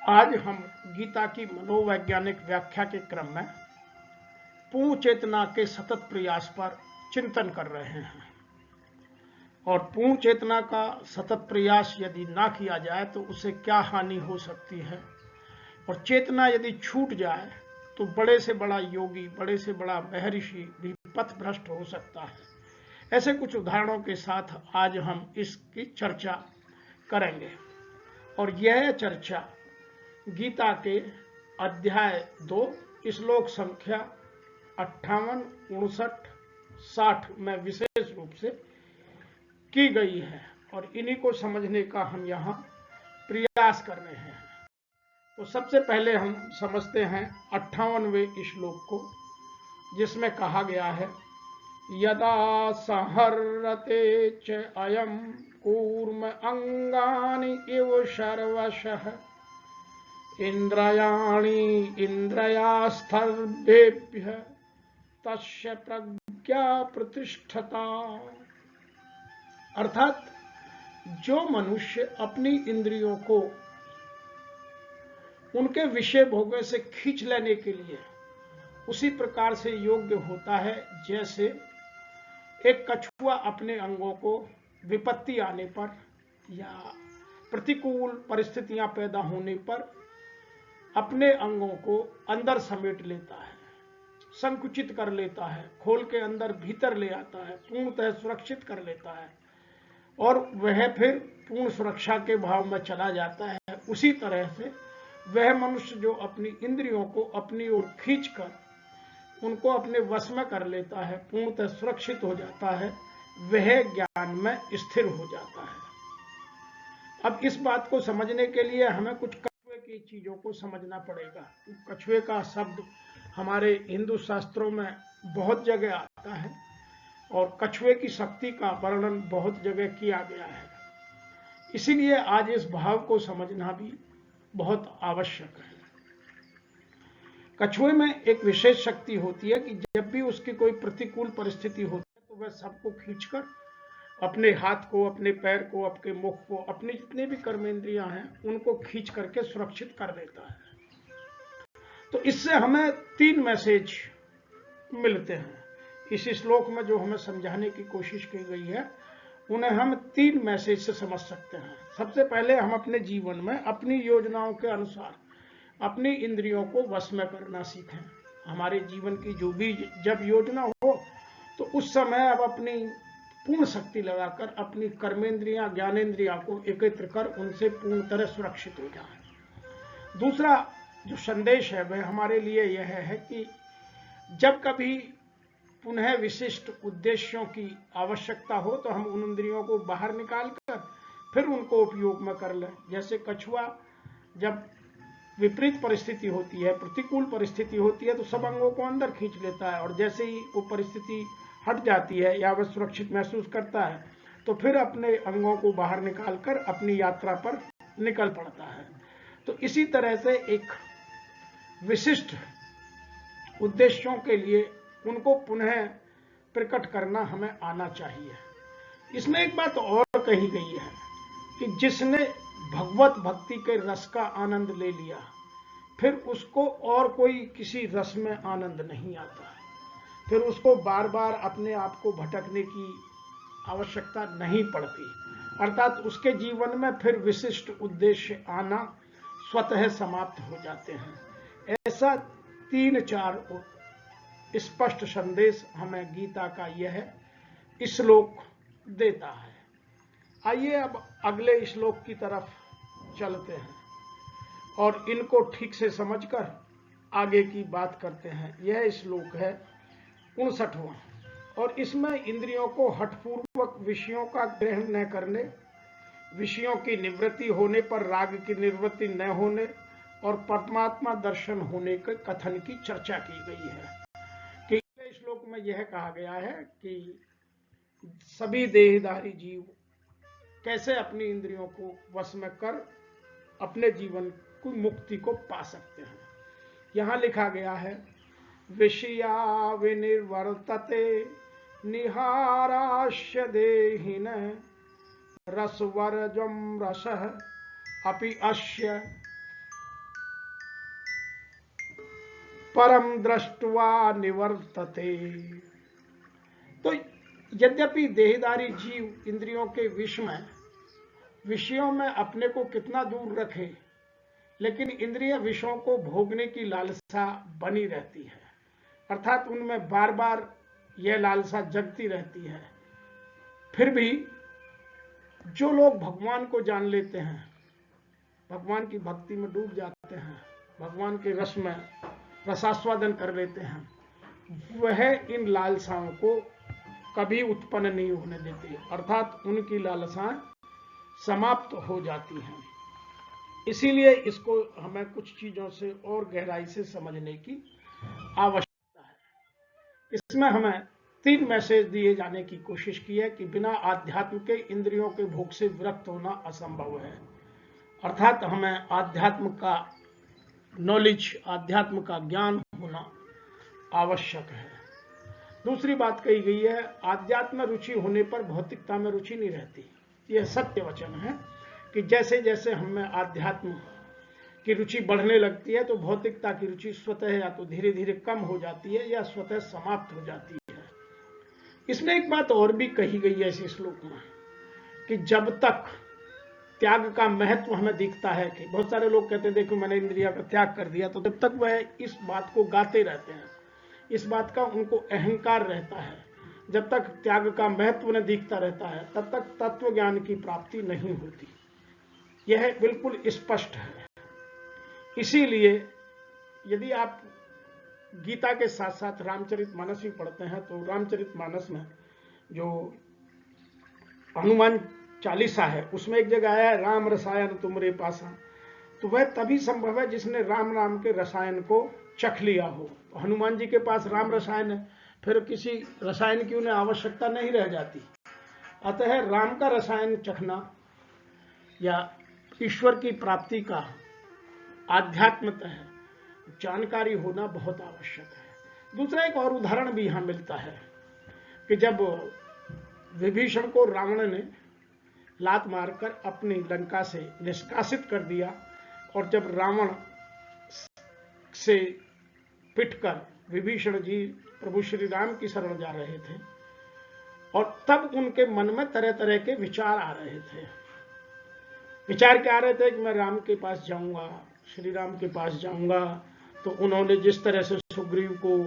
आज हम गीता की मनोवैज्ञानिक व्याख्या के क्रम में पूर्ण चेतना के सतत प्रयास पर चिंतन कर रहे हैं। और पूर्ण चेतना का सतत प्रयास यदि ना किया जाए तो उसे क्या हानि हो सकती है, और चेतना यदि छूट जाए तो बड़े से बड़ा योगी, बड़े से बड़ा महर्षि भी पथ भ्रष्ट हो सकता है। ऐसे कुछ उदाहरणों के साथ आज हम इसकी चर्चा करेंगे। और यह चर्चा गीता के अध्याय 2 श्लोक संख्या 58, 59, 60 में विशेष रूप से की गई है, और इन्हीं को समझने का हम यहाँ प्रयास कर रहे हैं। तो सबसे पहले हम समझते हैं 58वें श्लोक को, जिसमें कहा गया है, यदा संहरते च अयम कूर्म अंगानि इव सर्वशः इंद्रियाणि इंद्रियास्थर्भेभ्य तस्य प्रज्ञा प्रतिष्ठता। अर्थात जो मनुष्य अपनी इंद्रियों को उनके विषय भोगों से खींच लेने के लिए उसी प्रकार से योग्य होता है जैसे एक कछुआ अपने अंगों को विपत्ति आने पर या प्रतिकूल परिस्थितियां पैदा होने पर अपने अंगों को अंदर समेट लेता है, संकुचित कर लेता है, खोल के अंदर भीतर ले आता है, पूर्णतः सुरक्षित कर लेता है, और वह फिर पूर्ण सुरक्षा के भाव में चला जाता है। उसी तरह से वह मनुष्य जो अपनी इंद्रियों को अपनी ओर खींचकर उनको अपने वश में कर लेता है, पूर्णतः सुरक्षित हो जाता है, वह ज्ञान में स्थिर हो जाता है। अब इस बात को समझने के लिए हमें कुछ कछुए की चीजों को समझना पड़ेगा। कछुए का शब्द हमारे हिंदू शास्त्रों में बहुत जगह आता है और कछुए की शक्ति का वर्णन बहुत जगह किया गया है। इसीलिए आज इस भाव को समझना भी बहुत आवश्यक है। कछुए में एक विशेष शक्ति होती है कि जब भी उसकी कोई प्रतिकूल परिस्थिति होती है तो वह सबको खींचकर अपने हाथ को, अपने पैर को, अपने मुख को, अपने जितने भी कर्मेंद्रियां हैं उनको खींच करके सुरक्षित कर देता है। तो इससे हमें 3 मैसेज मिलते हैं। इस श्लोक में जो हमें समझाने की कोशिश की गई है उन्हें हम 3 मैसेज से समझ सकते हैं। सबसे पहले हम अपने जीवन में अपनी योजनाओं के अनुसार अपनी इंद्रियों को वश में करना सीखें। हमारे जीवन की जो भी जब योजना हो तो उस समय अब अपनी पूर्ण शक्ति लगाकर अपनी कर्मेंद्रियां, ज्ञानेंद्रियां को एकत्र कर उनसे पूर्ण तरह सुरक्षित हो जाए। दूसरा जो संदेश है वह हमारे लिए यह है कि जब कभी पुनः विशिष्ट उद्देश्यों की आवश्यकता हो तो हम उन इंद्रियों को बाहर निकाल कर फिर उनको उपयोग में कर लें। जैसे कछुआ जब विपरीत परिस्थिति होती है, प्रतिकूल परिस्थिति होती है, तो सब अंगों को अंदर खींच लेता है, और जैसे ही वो परिस्थिति हट जाती है या वह सुरक्षित महसूस करता है तो फिर अपने अंगों को बाहर निकालकर अपनी यात्रा पर निकल पड़ता है। तो इसी तरह से एक विशिष्ट उद्देश्यों के लिए उनको पुनः प्रकट करना हमें आना चाहिए। इसमें एक बात और कही गई है कि जिसने भगवत भक्ति के रस का आनंद ले लिया फिर उसको और कोई किसी रस में आनंद नहीं आता, फिर उसको बार बार अपने आप को भटकने की आवश्यकता नहीं पड़ती। अर्थात उसके जीवन में फिर विशिष्ट उद्देश्य आना स्वतः समाप्त हो जाते हैं। ऐसा 3-4 स्पष्ट संदेश हमें गीता का यह श्लोक देता है। आइए अब अगले श्लोक की तरफ चलते हैं और इनको ठीक से समझकर आगे की बात करते हैं। यह श्लोक है 59वां, और इसमें इंद्रियों को हठपूर्वक विषयों का ग्रहण न करने, विषयों की निवृत्ति होने पर राग की निवृत्ति न होने और परमात्मा दर्शन होने के कथन की चर्चा की गई है। कि श्लोक में यह कहा गया है कि सभी देहधारी जीव कैसे अपनी इंद्रियों को वश में कर अपने जीवन की मुक्ति को पा सकते हैं। यहां लिखा गया है, विषया विनिर्वर्तते निहाराश्य देहिन रसवर्जम रसः अपि अस्य परम दृष्ट्वा निवर्तते। तो यद्यपि देहधारी जीव इंद्रियों के विषयों में अपने को कितना दूर रखे, लेकिन इंद्रिय विषयों को भोगने की लालसा बनी रहती है, अर्थात उनमें बार बार यह लालसा जगती रहती है। फिर भी जो लोग भगवान को जान लेते हैं, भगवान की भक्ति में डूब जाते हैं, भगवान के रस में रसास्वादन कर लेते हैं, वह इन लालसाओं को कभी उत्पन्न नहीं होने देते, अर्थात उनकी लालसाएं समाप्त हो जाती हैं। इसीलिए इसको हमें कुछ चीजों से और गहराई से समझने की आवश्यकता है। इसमें हमें 3 मैसेज दिए जाने की कोशिश की है कि बिना आध्यात्म के इंद्रियों के भोग से विरक्त होना असंभव है, अर्थात हमें आध्यात्म का नॉलेज, आध्यात्म का ज्ञान होना आवश्यक है। दूसरी बात कही गई है, आध्यात्म में रुचि होने पर भौतिकता में रुचि नहीं रहती। यह सत्य वचन है कि जैसे जैसे हमें आध्यात्म की रुचि बढ़ने लगती है तो भौतिकता की रुचि स्वतः या तो धीरे धीरे कम हो जाती है या स्वतः समाप्त हो जाती है। इसमें एक बात और भी कही गई है इस श्लोक में कि जब तक त्याग का महत्व हमें दिखता है, कि बहुत सारे लोग कहते हैं देखो मैंने इंद्रिया का त्याग कर दिया, तो जब तक वह इस बात को गाते रहते हैं, इस बात का उनको अहंकार रहता है, जब तक त्याग का महत्व न दिखता रहता है, तब तक तत्व ज्ञान की प्राप्ति नहीं होती। यह बिल्कुल स्पष्ट है। इसीलिए यदि आप गीता के साथ साथ रामचरितमानस भी पढ़ते हैं तो रामचरितमानस में जो हनुमान चालीसा है उसमें एक जगह आया है राम रसायन तुमरे पासा, तो वह तभी संभव है जिसने राम नाम के रसायन को चख लिया हो। हनुमान जी के पास राम रसायन है, फिर किसी रसायन की उन्हें आवश्यकता नहीं रह जाती। अतः राम का रसायन चखना या ईश्वर की प्राप्ति का आध्यात्मतः जानकारी होना बहुत आवश्यक है। दूसरा एक और उदाहरण भी यहां मिलता है कि जब विभीषण को रावण ने लात मारकर अपनी लंका से निष्कासित कर दिया और जब रावण से पिटकर विभीषण जी प्रभु श्री राम की शरण जा रहे थे और तब उनके मन में तरह तरह के विचार आ रहे थे। विचार क्या आ रहे थे कि मैं राम के पास जाऊंगा, श्री राम के पास जाऊंगा तो उन्होंने जिस तरह से सुग्रीव को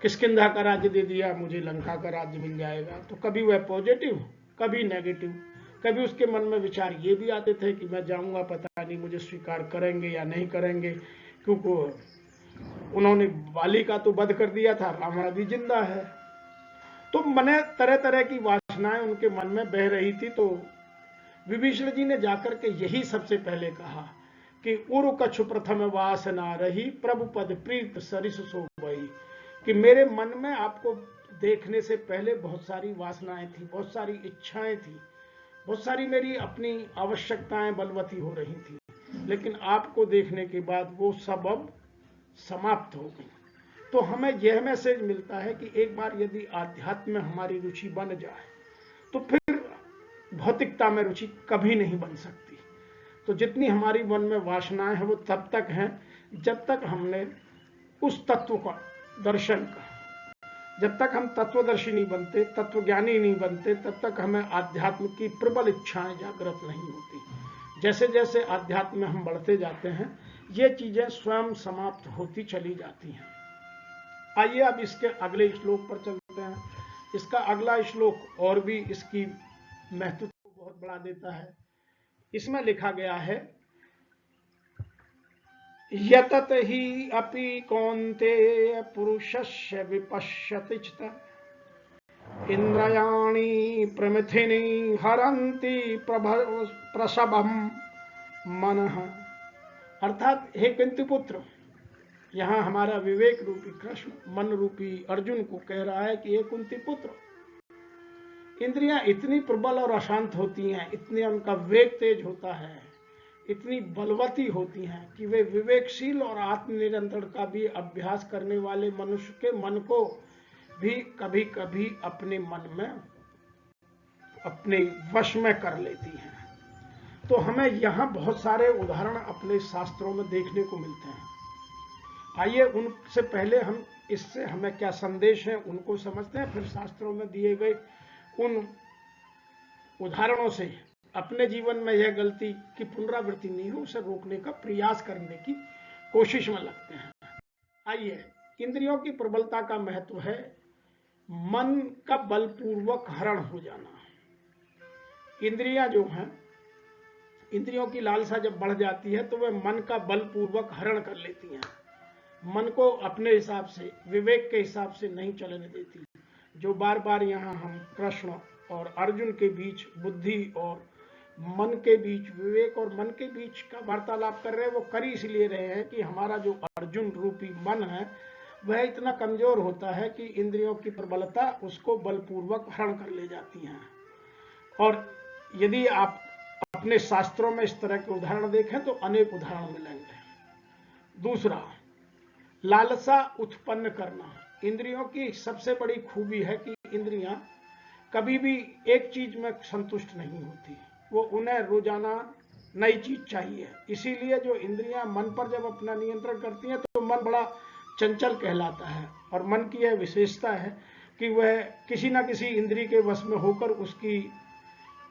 किष्किंधा का राज्य दे दिया, मुझे लंका का राज्य मिल जाएगा। तो कभी वह पॉजिटिव, कभी नेगेटिव, कभी उसके मन में विचार ये भी आते थे कि मैं जाऊंगा, पता नहीं मुझे स्वीकार करेंगे या नहीं करेंगे, क्योंकि उन्होंने वाली का तो वध कर दिया था, रावण अभी जिंदा है। तो मने तरह तरह की वासनाएं उनके मन में बह रही थी। तो विभीषण जी ने जाकर के यही सबसे पहले कहा कि उरु कछु प्रथम वासना रही प्रभु पद प्रीत सरिस सोबई, कि मेरे मन में आपको देखने से पहले बहुत सारी वासनाएं थी, बहुत सारी इच्छाएं थी, बहुत सारी मेरी अपनी आवश्यकताएं बलवती हो रही थी, लेकिन आपको देखने के बाद वो सब अब समाप्त हो गई। तो हमें यह मैसेज मिलता है कि एक बार यदि आध्यात्म में हमारी रुचि बन जाए तो फिर भौतिकता में रुचि कभी नहीं बन सकती। तो जितनी हमारी मन में वासनाएं हैं वो तब तक हैं जब तक हमने उस तत्व का दर्शन का, जब तक हम तत्वदर्शी नहीं बनते, तत्वज्ञानी नहीं बनते, तब तक हमें आध्यात्म की प्रबल इच्छाएं जागृत नहीं होती। जैसे जैसे आध्यात्म में हम बढ़ते जाते हैं ये चीजें स्वयं समाप्त होती चली जाती हैं। आइए अब इसके अगले श्लोक पर चलते हैं। इसका अगला श्लोक और भी इसकी महत्व को बहुत बढ़ा देता है। इसमें लिखा गया है यतत ही अपि कौन्तेय पुरुषस्य विपश्यति च इंद्रियाणि प्रमिथिनी हरन्ति प्रसभम मनः। अर्थात हे कुंती पुत्र, यहाँ हमारा विवेक रूपी कृष्ण मन रूपी अर्जुन को कह रहा है कि हे कुंती पुत्र, इंद्रियां इतनी प्रबल और अशांत होती हैं, इतने उनका वेग तेज होता है, इतनी बलवती होती हैं कि वे विवेकशील और आत्मनियंत्रण का भी अभ्यास करने वाले मनुष्य के मन को भी कभी कभी अपने मन में अपने वश में कर लेती हैं। तो हमें यहाँ बहुत सारे उदाहरण अपने शास्त्रों में देखने को मिलते हैं। आइए उनसे पहले हम इससे हमें क्या संदेश है उनको समझते हैं, फिर शास्त्रों में दिए गए उन उदाहरणों से अपने जीवन में यह गलती की पुनरावृत्ति नहीं हो, उसे रोकने का प्रयास करने की कोशिश में लगते हैं। आइए, इंद्रियों की प्रबलता का महत्व है मन का बलपूर्वक हरण हो जाना। इंद्रियां जो हैं, इंद्रियों की लालसा जब बढ़ जाती है तो वह मन का बलपूर्वक हरण कर लेती हैं, मन को अपने हिसाब से, विवेक के हिसाब से नहीं चलने देती। जो बार बार यहाँ हम कृष्ण और अर्जुन के बीच, बुद्धि और मन के बीच, विवेक और मन के बीच का वार्तालाप कर रहे हैं, वो कर इसलिए रहे हैं कि हमारा जो अर्जुन रूपी मन है वह इतना कमजोर होता है कि इंद्रियों की प्रबलता उसको बलपूर्वक हरण कर ले जाती हैं। और यदि आप अपने शास्त्रों में इस तरह के उदाहरण देखें तो अनेक उदाहरण मिलेंगे। दूसरा, लालसा उत्पन्न करना। इंद्रियों की सबसे बड़ी खूबी है कि इंद्रियां कभी भी एक चीज में संतुष्ट नहीं होती, वो उन्हें रोजाना नई चीज चाहिए। इसीलिए जो इंद्रियां मन पर जब अपना नियंत्रण करती हैं तो मन बड़ा चंचल कहलाता है, और मन की यह विशेषता है कि वह किसी न किसी इंद्रिय के वश में होकर उसकी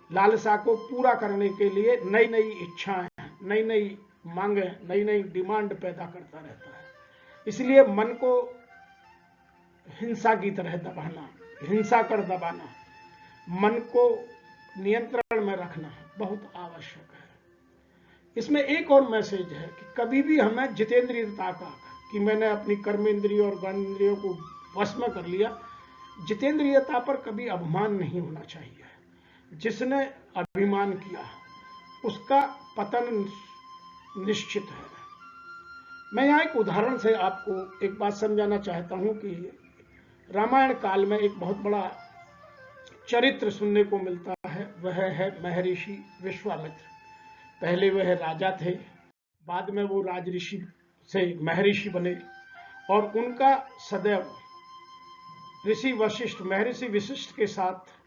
लालसा को पूरा करने के लिए नई नई इच्छाएं, नई नई मांगे, नई नई डिमांड पैदा करता रहता है। इसलिए मन को हिंसा की तरह दबाना, हिंसा कर दबाना, मन को नियंत्रण में रखना बहुत आवश्यक है। इसमें एक और मैसेज है कि कभी भी हमें जितेंद्रियता का, कि मैंने अपनी कर्मेंद्रियों और ज्ञानेंद्रियों को वश में कर लिया, जितेंद्रियता पर कभी अभिमान नहीं होना चाहिए। जिसने अभिमान किया उसका पतन निश्चित है। मैं यहाँ एक उदाहरण से आपको एक बात समझाना चाहता हूँ कि रामायण काल में एक बहुत बड़ा चरित्र सुनने को मिलता है, वह है महर्षि विश्वामित्र। पहले वह राजा थे, बाद में वो राजऋषि से महर्षि बने, और उनका सदैव ऋषि वशिष्ठ, महर्षि वशिष्ठ के साथ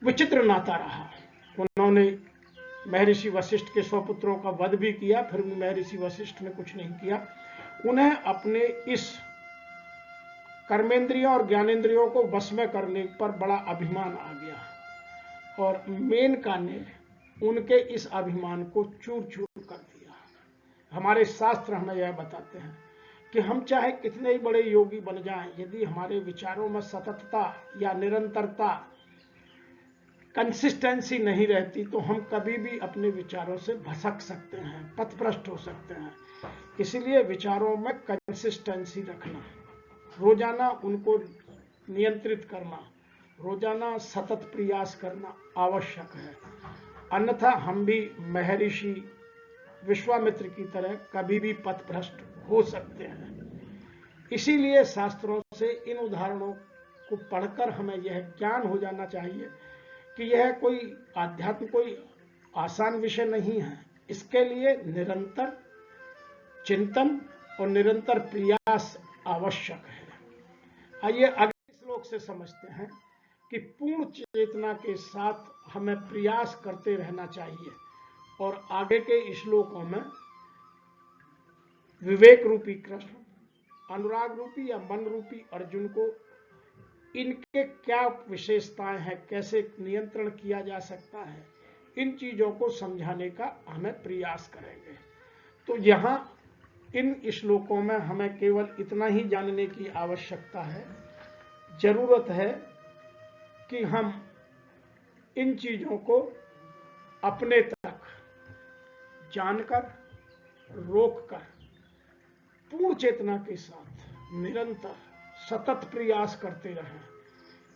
विचित्र नाता रहा। उन्होंने महर्षि वशिष्ठ के 100 पुत्रों का वध भी किया, फिर भी महर्षि वशिष्ठ ने कुछ नहीं किया। उन्हें अपने इस कर्मेंद्रियों और ज्ञानेंद्रियों को वश में करने पर बड़ा अभिमान आ गया, और मेनका ने उनके इस अभिमान को चूर चूर कर दिया। हमारे शास्त्र हमें यह बताते हैं कि हम चाहे कितने ही बड़े योगी बन जाएं, यदि हमारे विचारों में सततता या निरंतरता, कंसिस्टेंसी नहीं रहती तो हम कभी भी अपने विचारों से भटक सकते हैं, पथभ्रष्ट हो सकते हैं। इसलिए विचारों में कंसिस्टेंसी रखना, रोजाना उनको नियंत्रित करना, रोजाना सतत प्रयास करना आवश्यक है। अन्यथा हम भी महर्षि विश्वामित्र की तरह कभी भी पथभ्रष्ट हो सकते हैं। इसीलिए शास्त्रों से इन उदाहरणों को पढ़कर हमें यह ज्ञान हो जाना चाहिए कि यह कोई आध्यात्म कोई आसान विषय नहीं है। इसके लिए निरंतर चिंतन और निरंतर प्रयास आवश्यक है। आइए अगले श्लोक से समझते हैं कि पूर्ण चेतना के साथ हमें प्रयास करते रहना चाहिए, और आगे के श्लोकों में विवेक रूपी कृष्ण, अनुराग रूपी या मन रूपी अर्जुन को इनके क्या विशेषताएं हैं, कैसे नियंत्रण किया जा सकता है, इन चीजों को समझाने का हमें प्रयास करेंगे। तो यहां इन श्लोकों में हमें केवल इतना ही जानने की आवश्यकता है, जरूरत है कि हम इन चीजों को अपने तक जानकर, रोककर, पूर्ण चेतना के साथ निरंतर सतत प्रयास करते रहें,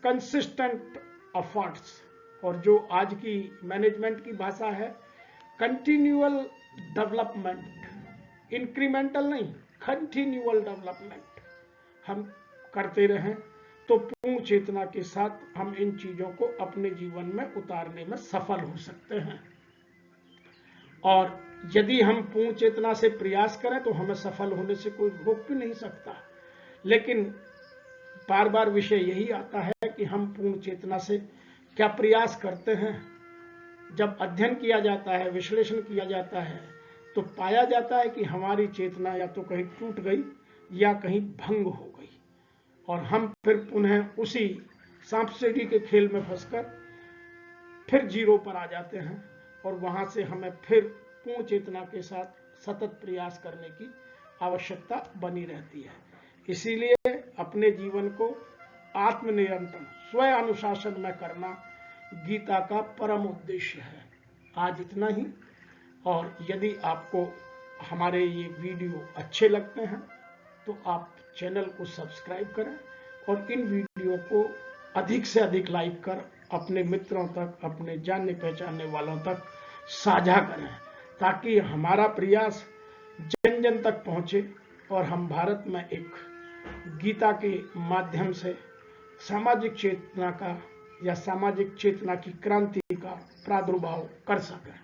कंसिस्टेंट एफर्ट्स, और जो आज की मैनेजमेंट की भाषा है कंटिन्यूअल डेवलपमेंट, इंक्रीमेंटल नहीं, कंटिन्यूअल डेवलपमेंट हम करते रहें तो पूर्ण चेतना के साथ हम इन चीजों को अपने जीवन में उतारने में सफल हो सकते हैं। और यदि हम पूर्ण चेतना से प्रयास करें तो हमें सफल होने से कोई रोक भी नहीं सकता। लेकिन बार बार विषय यही आता है कि हम पूर्ण चेतना से क्या प्रयास करते हैं। जब अध्ययन किया जाता है, विश्लेषण किया जाता है, तो पाया जाता है कि हमारी चेतना या तो कहीं टूट गई या कहीं भंग हो गई, और हम फिर पुनः उसी सांप सीढ़ी के खेल में फंसकर फिर जीरो पर आ जाते हैं, और वहां से हमें फिर पूर्ण चेतना के साथ सतत प्रयास करने की आवश्यकता बनी रहती है। इसीलिए अपने जीवन को आत्मनियंत्रण, स्व अनुशासन में करना गीता का परम उद्देश्य है। आज इतना ही, और यदि आपको हमारे ये वीडियो अच्छे लगते हैं तो आप चैनल को सब्सक्राइब करें और इन वीडियो को अधिक से अधिक लाइक कर अपने मित्रों तक, अपने जानने पहचानने वालों तक साझा करें, ताकि हमारा प्रयास जन जन तक पहुंचे और हम भारत में एक गीता के माध्यम से सामाजिक चेतना का या सामाजिक चेतना की क्रांति का प्रादुर्भाव कर सकें।